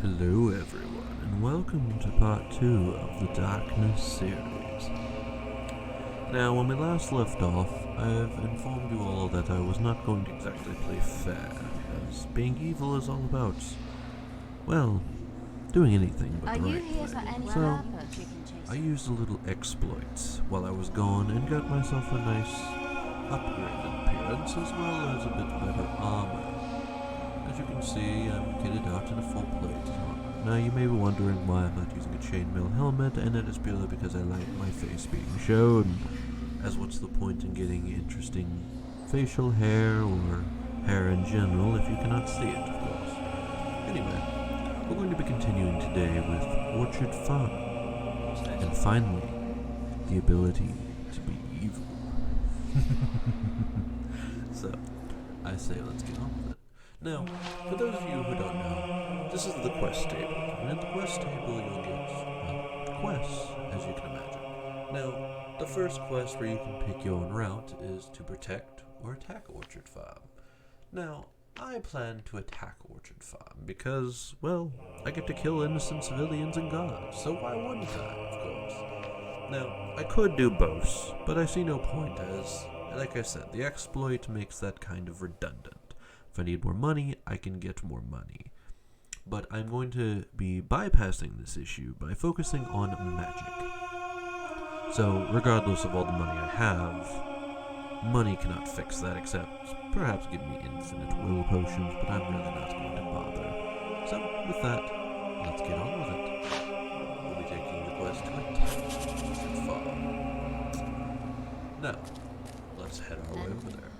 Hello everyone, and welcome to part 2 of the Darkness series. Now, when we last left off, I've informed you all that I was not going to exactly play fair, as being evil is all about, well, doing anything but the right thing. So, I used a little exploit while I was gone and got myself a nice upgraded appearance as well as a bit better armor. As you can see, I'm kitted out in a full plate armor. Now you may be wondering why I'm not using a chainmail helmet, and it is purely because I like my face being shown, as what's the point in getting interesting facial hair or hair in general if you cannot see it, of course. Anyway, we're going to be continuing today with Orchard Farm, and finally, the ability to be evil. So, I say let's get on with it. Now, for those of you who don't know, this is the quest table, and in the quest table you'll get, well, quests, as you can imagine. Now, the first quest where you can pick your own route is to protect or attack Orchard Farm. Now, I plan to attack Orchard Farm because, well, I get to kill innocent civilians and guards, so why wouldn't I, of course? Now, I could do both, but I see no point as, like I said, the exploit makes that kind of redundant. If I need more money, I can get more money. But I'm going to be bypassing this issue by focusing on magic. So, regardless of all the money I have, money cannot fix that except perhaps give me infinite will potions, but I'm really not going to bother. So, with that, let's get on with it. We'll be taking the quest to attack Orchard Farm. Now, let's head our way over there.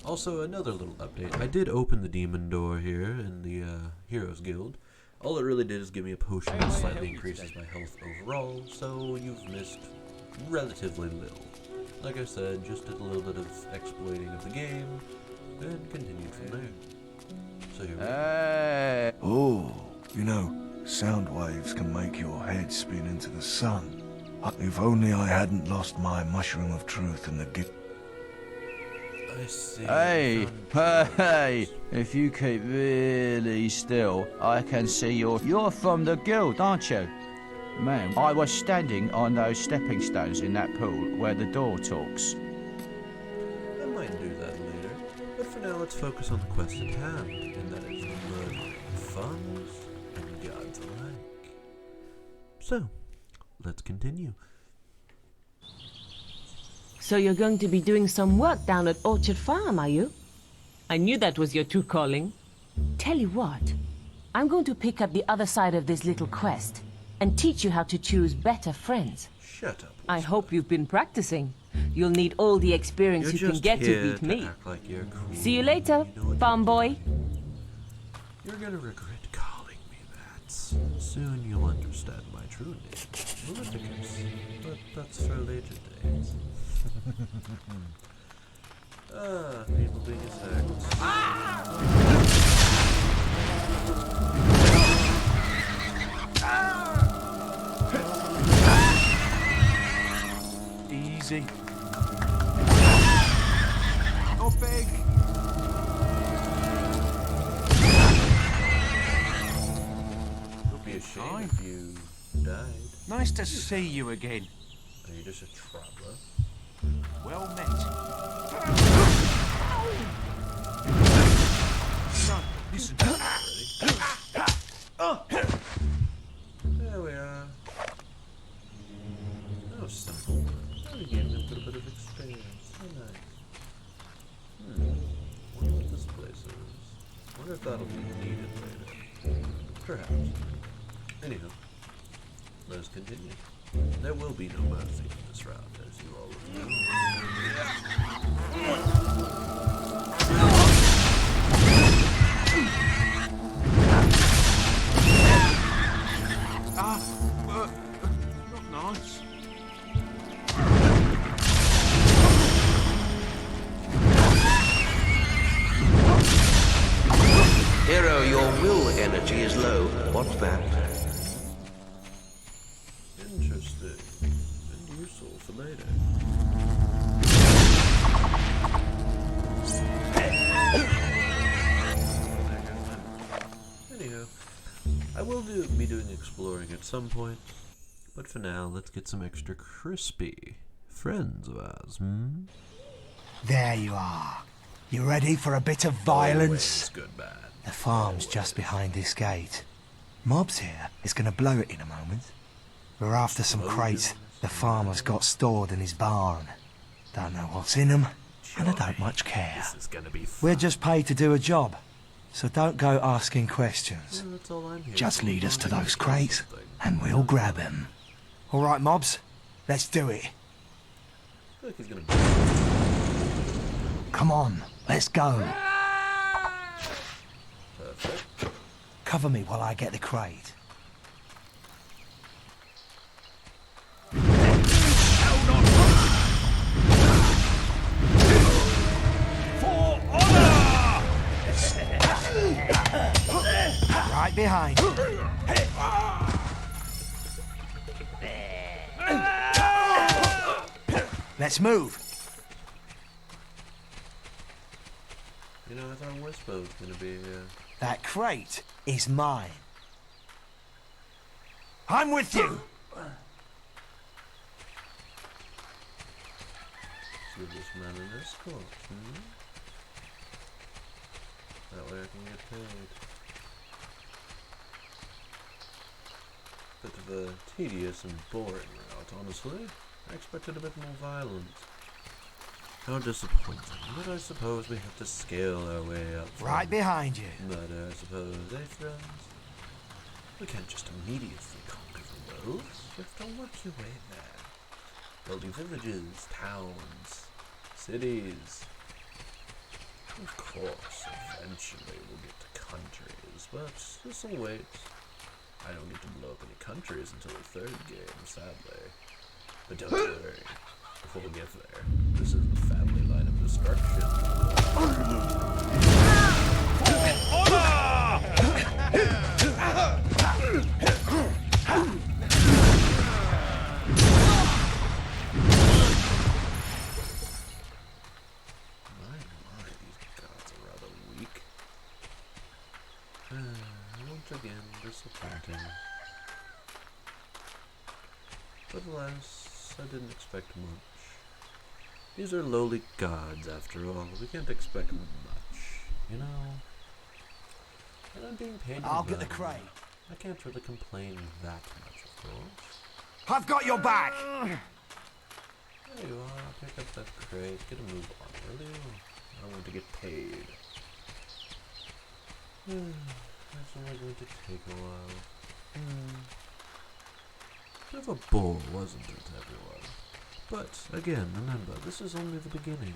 Also, another little update. I did open the demon door here in the Heroes Guild. All it really did is give me a potion that slightly increases my health overall, so you've missed relatively little. Like I said, just did a little bit of exploiting of the game, and continued from there. So here we go. Oh, you know, sound waves can make your head spin into the sun. If only I hadn't lost my mushroom of truth in the gift. I see. Hey, if you keep really still, I can see you're from the guild, aren't you? Man, I was standing on those stepping stones in that pool where the door talks. I might do that later, but for now let's focus on the quest at hand, and that is murdering farmers and gods alike. So, let's continue. So you're going to be doing some work down at Orchard Farm, are you? I knew that was your true calling. Tell you what, I'm going to pick up the other side of this little quest and teach you how to choose better friends. Shut up. I hope you've been practicing. You'll need all the experience you can get to beat me. Like you're cool. See you later, farm boy. You're gonna regret calling me that. Soon you'll understand my true name, Maleficus, but that's for later days. People being attacked. Easy. Not big. It'll be a shame if you died. Nice to see you again. Are you just a traveler? Well met. No, listen. There we are. That was simple. Now we gained a little bit of experience. So nice. Wonder what this place is. Wonder if that'll be needed later. Perhaps. Anyhow, let us continue. There will be no mercy in this round, as you all know. Not nice. Hero, your will energy is low. What's that? Interesting. And useful for later. Anywho, I will be doing exploring at some point, but for now, let's get some extra crispy friends of ours, There you are. You ready for a bit of violence? Always good, bad. The farm's just behind this gate. Mob's here is gonna blow it in a moment. We're after some crates the farmer's got stored in his barn. Don't know what's in them, and I don't much care. This is gonna be fun. We're just paid to do a job, so don't go asking questions. Yeah, that's all I'm here Just for. lead us to those crates, and we'll grab him. All right, mobs, let's do it. I feel like he's gonna Come on, let's go. perfect. Cover me while I get the crate. Right behind you. Let's move. You know, I thought Whisper was gonna be That crate is mine. I'm with you. give this man an escort, That way I can get paid. Bit of a tedious and boring route, honestly. I expected a bit more violent. How disappointing, but I suppose we have to scale our way up. Right behind you. But I suppose, friends? We can't just immediately conquer the world. You have to work your way there. Building villages, towns, cities. Of course, eventually we'll get to countries, but this'll wait. I don't get to blow up any countries until the third game, sadly. But don't worry, before we get there, this is the family line of destruction. My, these gods are rather weak. Once again, disappointing. But alas, I didn't expect much. These are lowly gods, after all. We can't expect much, you know? And I'm being paid. I'll get the crate. I can't really complain that much, of course. I've got your back. There you are. Pick up that crate. Get a move on, will you? I want to get paid. That's only going to take a while. Bit of a bore, wasn't it, everyone? But, again, remember, this is only the beginning.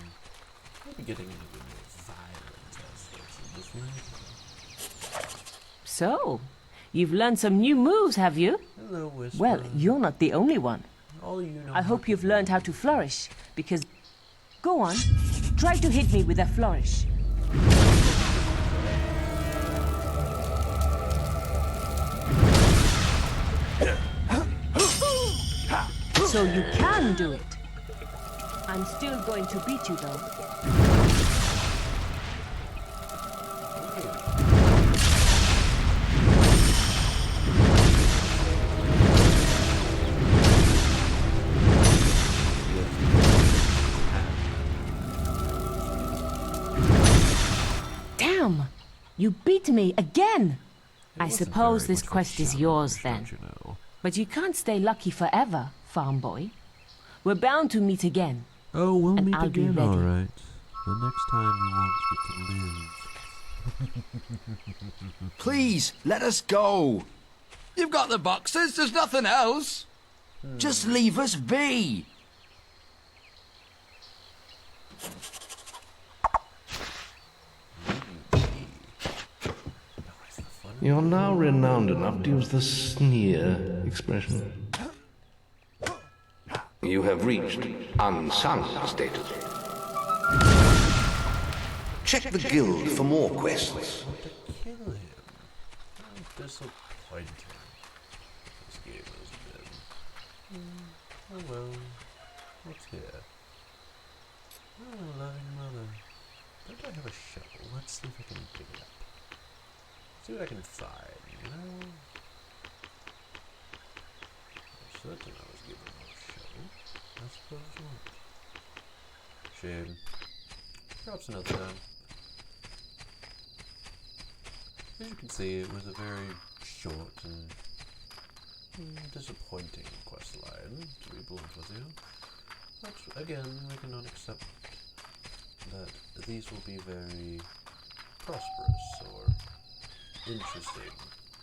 We'll be getting into more violent aspects of this later. So, you've learned some new moves, have you? Hello, Whisper. Well, you're not the only one. All you know I hope you've learned how to flourish, because... Go on, try to hit me with a flourish. So you can do it. I'm still going to beat you, though. Damn! You beat me again! I suppose this quest is yours, then. You know. But you can't stay lucky forever, farm boy. We're bound to meet again. Oh, we'll And meet I'll be again, ready. alright. The next time you won't get to live. Please, let us go. You've got the boxes, there's nothing else. Just leave us be. You're now renowned enough to use the sneer expression. You have reached unsung status. Check the guild for more quests. To kill him. How disappointing this game has been. Oh well. What's here? Oh, loving mother. Don't I have a shovel? Let's see if I can dig it up. see what I can find, you know? I'm certain I was given no show. I suppose not. Shame. Perhaps another time. As you can see, it was a very short and disappointing quest line, to be blunt with you. But again, we cannot accept that these will be very prosperous or interesting,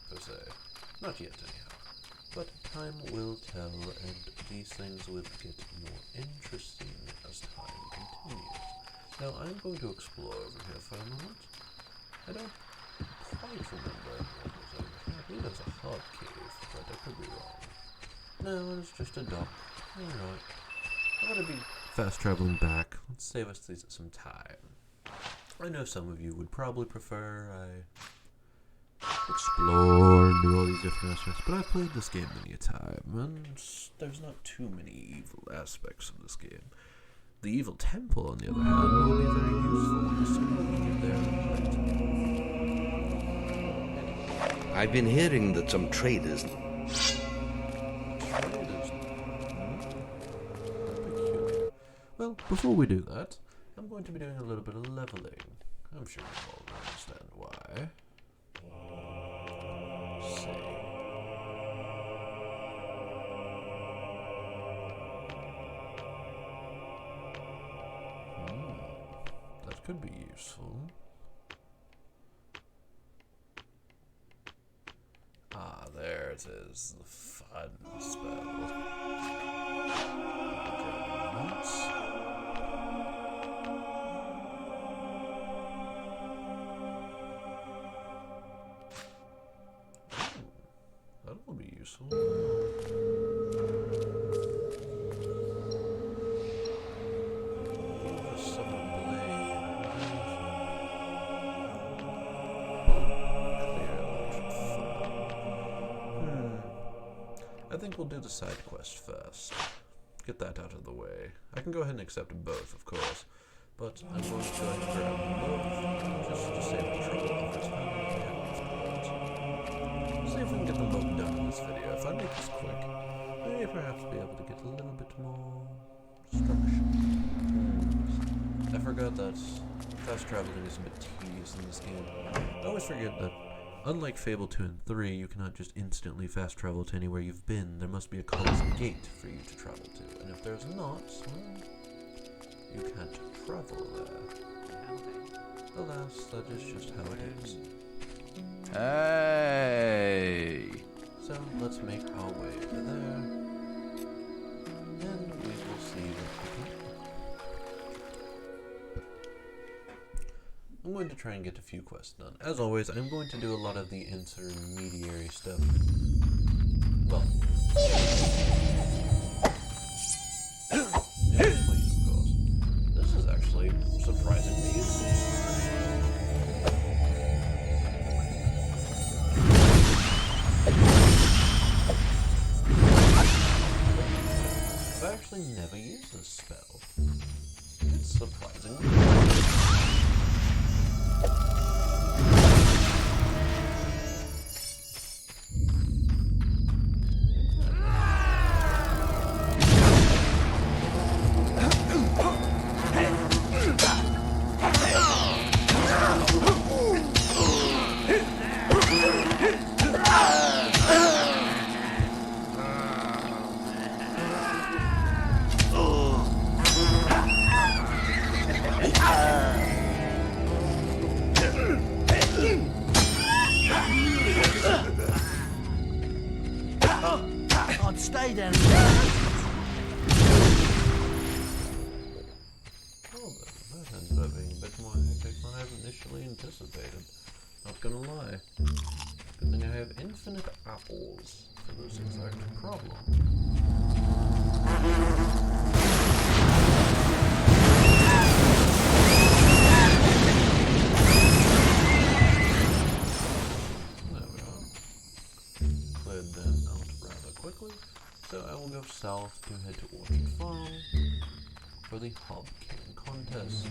per se. Not yet, anyhow. But time will tell, and these things will get more interesting as time continues. Now, I'm going to explore over here for a moment. I don't quite remember what was over here. I believe it was a hard cave, but I could be wrong. No, it's just a dock. Alright. I'm gonna be fast traveling back. Let's save us some time. I know some of you would probably prefer I explore and do all these different aspects, but I've played this game many a time, and there's not too many evil aspects of this game. The evil temple, on the other hand, will be very useful as soon as we get there. I've been hearing that some traders... Well, before we do that, I'm going to be doing a little bit of leveling. I'm sure you all understand why. Let's see. That could be useful. Ah, there it is. The fun spell. That will be useful. I think we'll do the side quest first. Get that out of the way. I can go ahead and accept both, of course, but I'm going to go ahead and grab them both, just to save the trouble of returning afterwards. See if we can get them both done in this video. If I make this quick, I may perhaps be able to get a little bit more structure. I forgot that fast traveling is a bit tedious in this game. I always forget that unlike Fable 2 and 3, you cannot just instantly fast travel to anywhere you've been. There must be a closed gate for you to travel to. And if there's not, well, you can't travel there. Alas, that is just how it is. Hey! So, let's make our way to there. And we will see what we can do. I'm going to try and get a few quests done. As always, I'm going to do a lot of the intermediary stuff. Well, yeah, please, of course. This is actually surprisingly useful. I've actually never used this spell. It's surprisingly Stay down. Well then, that ended up being a bit more hectic than I initially anticipated. Not gonna lie. Good thing I have infinite apples for this exact problem. There we are. Cleared them out rather quickly. So I will go south to head to Orchard Farm for the Hobbes killing contest.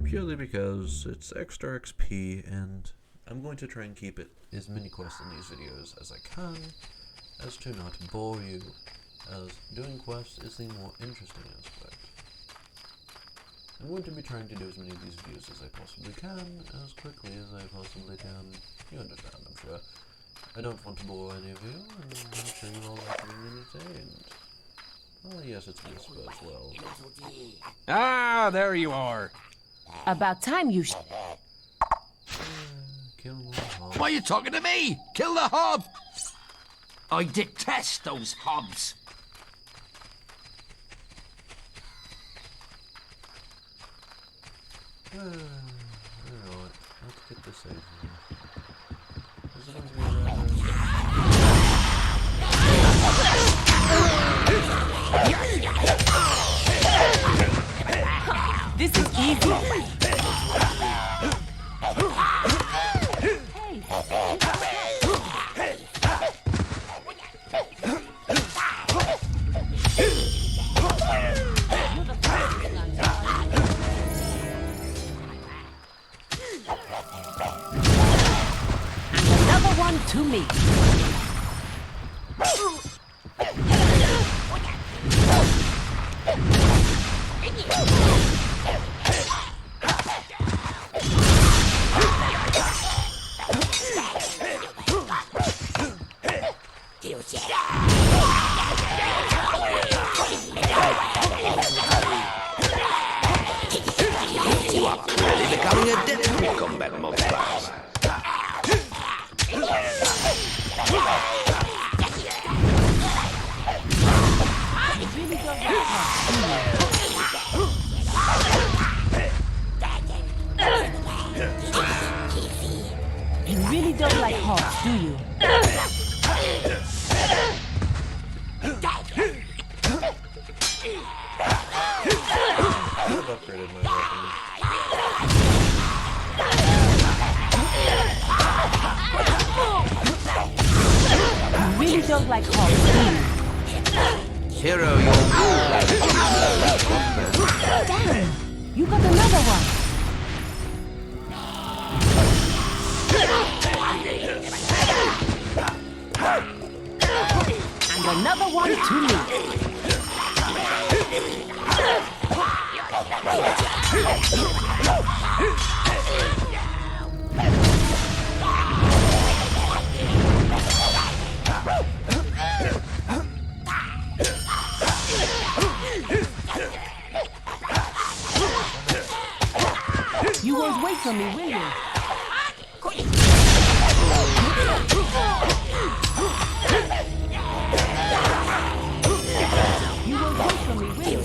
Purely because it's extra XP and I'm going to try and keep it as many quests in these videos as I can, as to not bore you, as doing quests is the more interesting aspect. I'm going to be trying to do as many of these videos as I possibly can, as quickly as I possibly can. You understand, I'm sure. I don't want to bore any of you, and I'm sure you all like being entertained. Oh yes, it's Whisper as well. Ah, there you are. About time you Kill more Hobbes. Why are you talking to me? Kill the Hob! I detest those Hobbes. Alright, let's get this over with. This is going to be rather... This is easy. Another one to me. Really becoming adept in combat mob class. You really don't like Hobbes, do you? I've upgraded my weapon. You really don't like Hobbes, do you? Hero, your will energy is low. Damn! You got another one! And another one to me. You won't wait for me, will you? You won't wait for me, will you?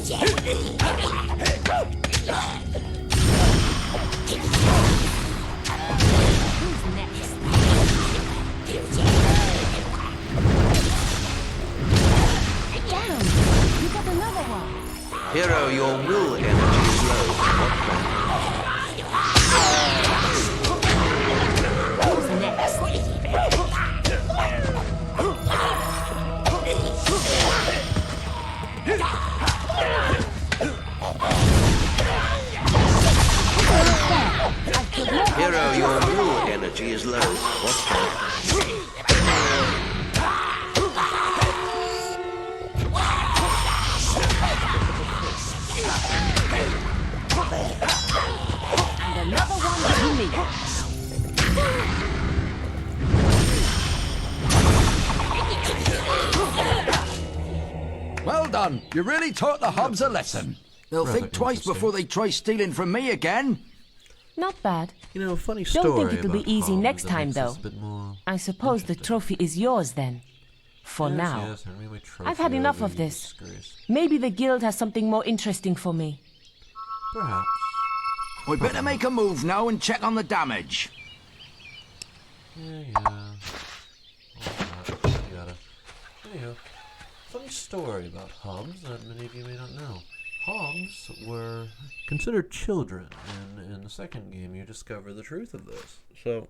Who's next? Damn! You got another one. Hero, your will energy is low. Who's next? Hero, your will energy is low. What's that? And another one to me. Well done. You really taught the Hobbes a lesson. They'll think twice before they try stealing from me again. Not bad. You know, funny story. Don't think it'll be about easy Hobbes next that time, makes though. this a bit more I suppose the trophy is yours then. For Yes, now. yes, Henry, my I've had trophy enough over of you this. disgrace. Maybe the guild has something more interesting for me. Perhaps. We better make a move now and check on the damage. Yeah. All that, yada. Anywho, funny story about Hobbes that many of you may not know. Hobbes were considered children, and in the second game you discover the truth of this. So,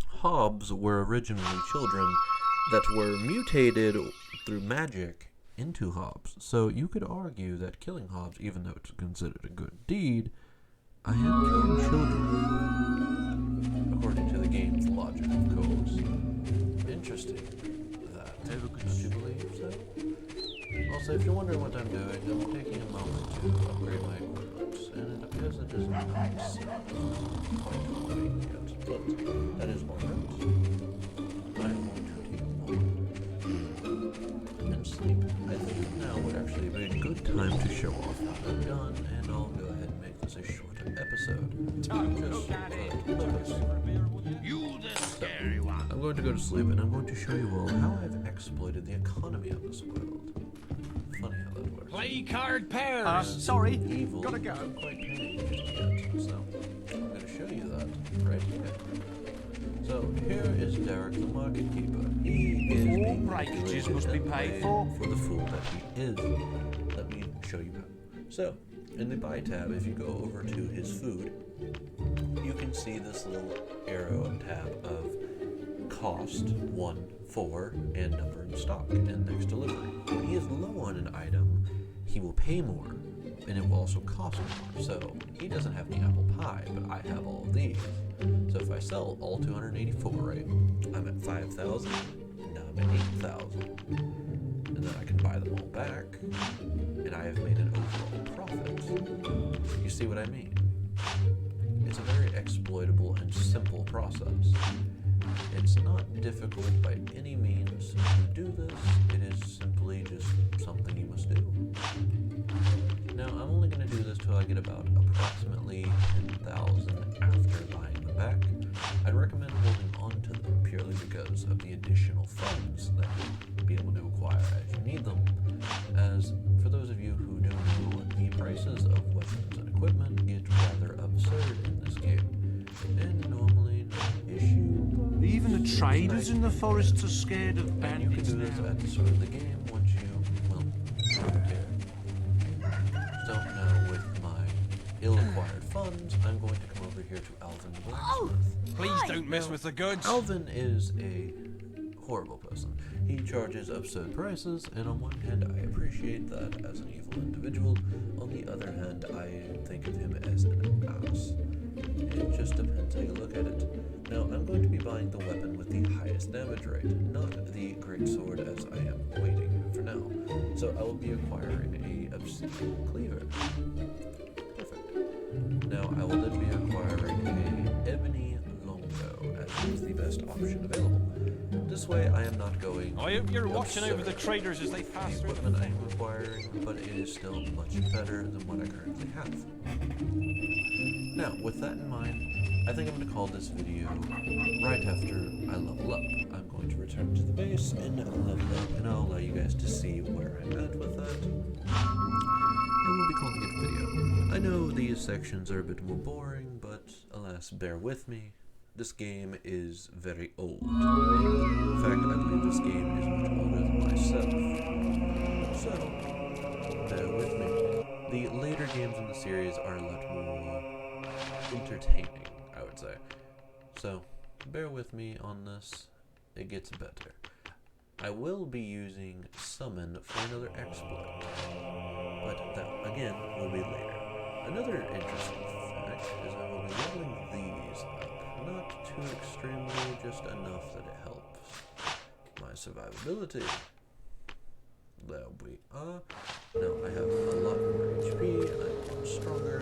Hobbes were originally children that were mutated through magic into Hobbes. So you could argue that killing Hobbes, even though it's considered a good deed, I am killing children, according to the game's logic, of course. Interesting. Don't you believe so? Also, if you're wondering what I'm doing, I'm taking a moment to upgrade my equipment, and it appears it is not quite complete yet, but that is all right. I'm going to take a moment and sleep. I think now would actually be a good time to show off what I've done, and I'll go ahead and make this a shorter episode. So, I'm going to go to sleep, and I'm going to show you all how I've exploited the economy of this world. Funny how that works. Play card pairs. Sorry, Evil gotta go. isn't quite paying just yet, so I'm going to show you that right here. So here is Derek, the market keeper. He is being breakages must be paid for. the fool that he is. Let me show you how. So in the buy tab, if you go over to his food, you can see this little arrow tab of cost 1, 4, and number in stock and next delivery. When he is low on an item, he will pay more, and it will also cost more. So he doesn't have the apple pie, but I have all of these. So if I sell all 284, right, I'm at 5,000, now I'm at 8,000. And then I can buy them all back, and I have made an overall profit. You see what I mean? It's a very exploitable and simple process. It's not difficult by any means to do this, it is simply just something you must do. Now, I'm only going to do this till I get about approximately 10,000 after buying them back. I'd recommend holding on to them purely because of the additional funds that you'll be able to acquire as you need them. As for those of you who don't know, the prices of weapons and equipment get rather absurd in this game, and normally no issue. Even the traders in the forests are scared of And you can bandits do this now. at the start of the game once you, well, okay. So now with my ill-acquired funds, I'm going to come over here to Alvin the Blacksmith. Please don't mess with the goods. Alvin is a horrible person. He charges absurd prices, and on one hand I appreciate that as an evil individual, on the other hand I think of him as an ass. It just depends how you look at it. Now, I'm going to be buying the weapon with the highest damage rate, not the great sword as I am waiting for now. So I will be acquiring a obsidian cleaver. Perfect. Now I will then be acquiring a ebony longbow as is the best option available. This way I am not going I hope you're watching over absurd the traders as they with pass the through. equipment I am acquiring, but it is still much better than what I currently have. Now, with that in mind, I think I'm going to call this video right after I level up. I'm going to return to the base and level up, and I'll allow you guys to see where I'm at with that. And we'll be calling it a video. I know these sections are a bit more boring, but alas, bear with me. This game is very old. In fact, I believe this game is much older than myself. So, bear with me. The later games in the series are a lot more entertaining, I would say. So, bear with me on this. It gets better. I will be using Summon for another exploit, but that, again, will be later. Another interesting fact is I will be leveling these up. Not too extremely, just enough that it helps my survivability. There we are. Now I have a lot more HP, and I'm a lot stronger,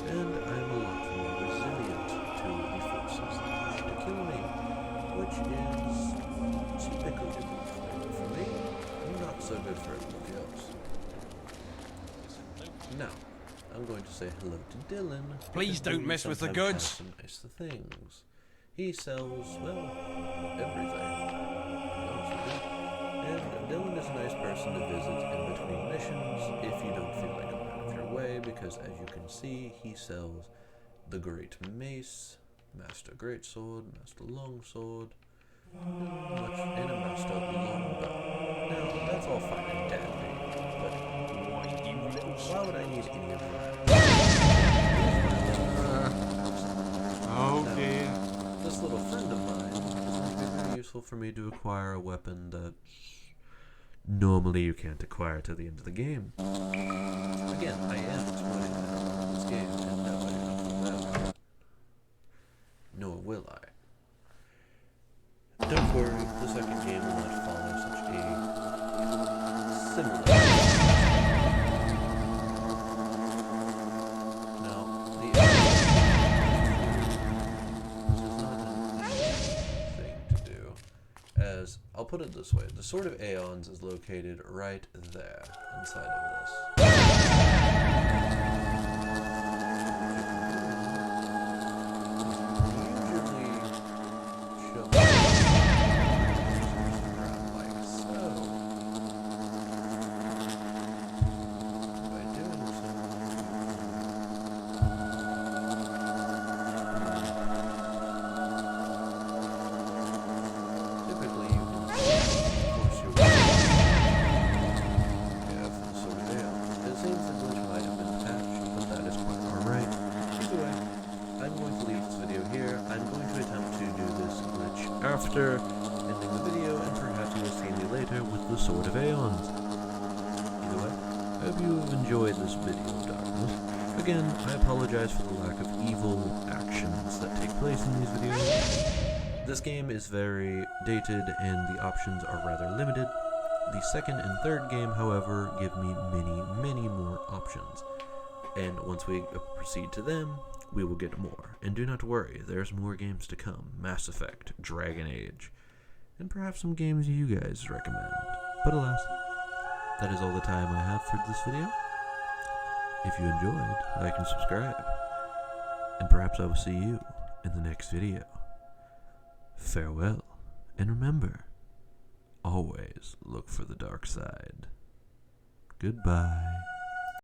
and I'm a lot more resilient to the forces that try to kill me, which is typically a good thing for me, not so good for everybody else. Now, I'm going to say hello to Dylan. Please because don't Dylan mess with the sometimes goods. has some nice things. He sells, well, everything. And Dylan is a nice person to visit in between missions if you don't feel like going out of your way, because as you can see, he sells the Great Mace, Master Greatsword, Master Longsword, and a Master Longbow. Now, that's all fine and dandy, but why would I need any of that? Oh dear. This little friend of mine is going to be very useful for me to acquire a weapon that normally you can't acquire till the end of the game. Again, I am exploiting the hell out of this game, and nobody else will. Nor will I. Don't worry, the second game will not follow such a similar. Now, the this is not an easy thing to do, as I'll put it this way: the Sword of Aeons is located right there inside of this. After ending the video, and perhaps you will see me later with the Sword of Aeons. Either way, I hope you have enjoyed this video of darkness. Again, I apologize for the lack of evil actions that take place in these videos. This game is very dated and the options are rather limited. The second and third game, however, give me many more options. And once we proceed to them, we will get more. And do not worry, there's more games to come. Mass Effect, Dragon Age, and perhaps some games you guys recommend. But alas, that is all the time I have for this video. If you enjoyed, like and subscribe. And perhaps I will see you in the next video. Farewell, and remember, always look for the dark side. Goodbye.